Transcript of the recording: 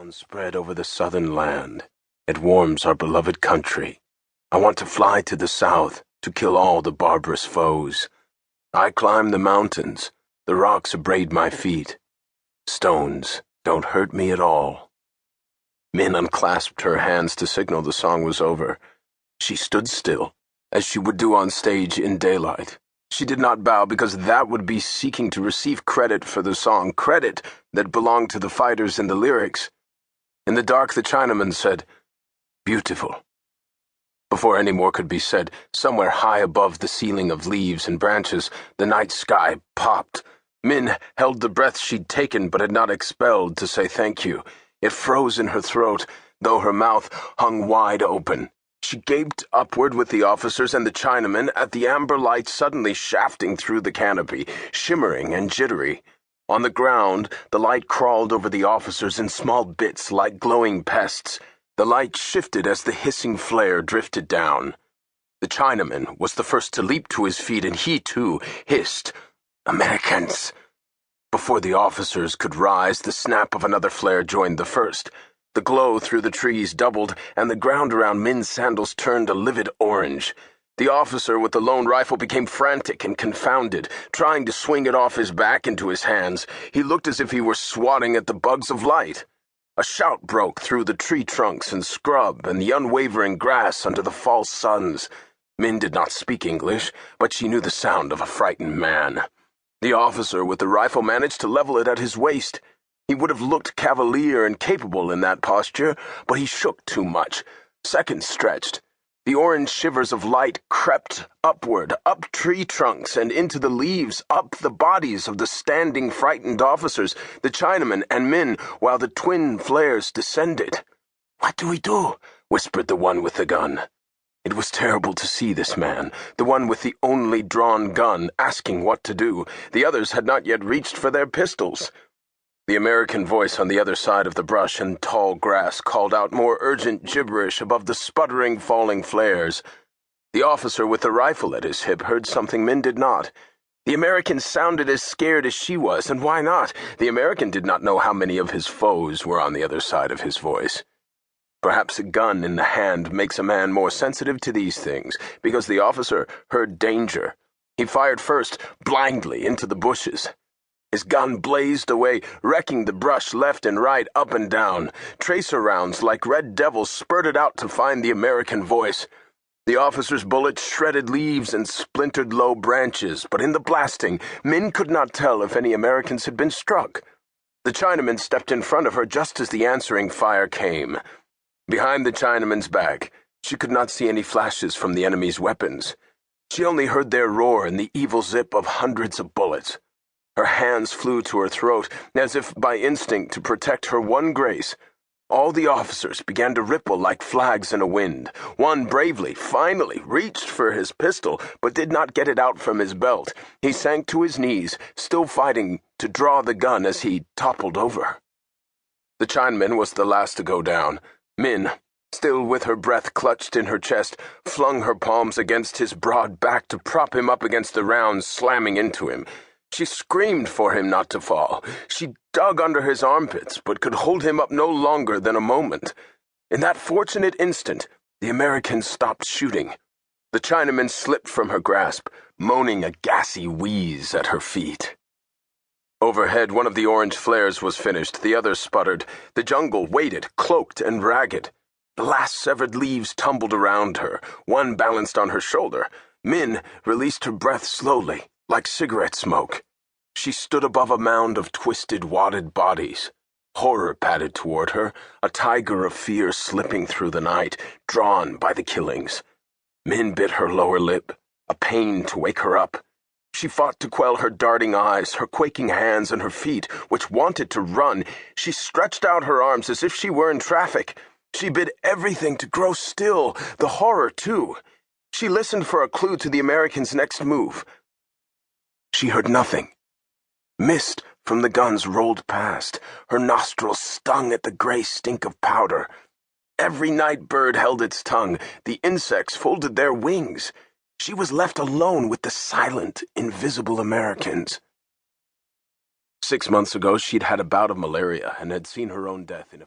dawn spread over the southern land. It warms our beloved country. I want to fly to the south to kill all the barbarous foes. I climb the mountains. The rocks abrade my feet. Stones don't hurt me at all. Min unclasped her hands to signal the song was over. She stood still, as she would do on stage in daylight. She did not bow because that would be seeking to receive credit for the song, credit that belonged to the fighters in the lyrics. In the dark, the Chinaman said, "Beautiful." Before any more could be said, somewhere high above the ceiling of leaves and branches, the night sky popped. Min held the breath she'd taken but had not expelled to say thank you. It froze in her throat, though her mouth hung wide open. She gaped upward with the officers and the Chinaman at the amber light suddenly shafting through the canopy, shimmering and jittery. On the ground, the light crawled over the officers in small bits like glowing pests. The light shifted as the hissing flare drifted down. The Chinaman was the first to leap to his feet, and he, too, hissed, "Americans!" Before the officers could rise, the snap of another flare joined the first. The glow through the trees doubled, and the ground around Min's sandals turned a livid orange. The officer with the lone rifle became frantic and confounded, trying to swing it off his back into his hands. He looked as if he were swatting at the bugs of light. A shout broke through the tree trunks and scrub and the unwavering grass under the false suns. Min did not speak English, but she knew the sound of a frightened man. The officer with the rifle managed to level it at his waist. He would have looked cavalier and capable in that posture, but he shook too much. Seconds stretched. The orange shivers of light crept upward, up tree trunks and into the leaves, up the bodies of the standing, frightened officers, the Chinaman and Min, while the twin flares descended. "What do we do?" whispered the one with the gun. It was terrible to see this man, the one with the only drawn gun, asking what to do. The others had not yet reached for their pistols. The American voice on the other side of the brush and tall grass called out more urgent gibberish above the sputtering, falling flares. The officer with the rifle at his hip heard something Min did not. The American sounded as scared as she was, and why not? The American did not know how many of his foes were on the other side of his voice. Perhaps a gun in the hand makes a man more sensitive to these things, because the officer heard danger. He fired first, blindly, into the bushes. His gun blazed away, wrecking the brush left and right, up and down. Tracer rounds like red devils spurted out to find the American voice. The officer's bullets shredded leaves and splintered low branches, but in the blasting, Min could not tell if any Americans had been struck. The Chinaman stepped in front of her just as the answering fire came. Behind the Chinaman's back, she could not see any flashes from the enemy's weapons. She only heard their roar and the evil zip of hundreds of bullets. Her hands flew to her throat, as if by instinct to protect her one grace. All the officers began to ripple like flags in a wind. One bravely, finally, reached for his pistol, but did not get it out from his belt. He sank to his knees, still fighting to draw the gun as he toppled over. The Chinaman was the last to go down. Min, still with her breath clutched in her chest, flung her palms against his broad back to prop him up against the rounds slamming into him. She screamed for him not to fall. She dug under his armpits, but could hold him up no longer than a moment. In that fortunate instant, the American stopped shooting. The Chinaman slipped from her grasp, moaning a gassy wheeze at her feet. Overhead, one of the orange flares was finished. The other sputtered. The jungle waited, cloaked and ragged. The last severed leaves tumbled around her. One balanced on her shoulder. Min released her breath slowly, like cigarette smoke. She stood above a mound of twisted, wadded bodies. Horror padded toward her, a tiger of fear slipping through the night, drawn by the killings. Min bit her lower lip, a pain to wake her up. She fought to quell her darting eyes, her quaking hands, and her feet, which wanted to run. She stretched out her arms as if she were in traffic. She bid everything to grow still, the horror, too. She listened for a clue to the American's next move. She heard nothing. Mist from the guns rolled past. Her nostrils stung at the gray stink of powder. Every night bird held its tongue. The insects folded their wings. She was left alone with the silent, invisible Americans. 6 months ago, she'd had a bout of malaria and had seen her own death in a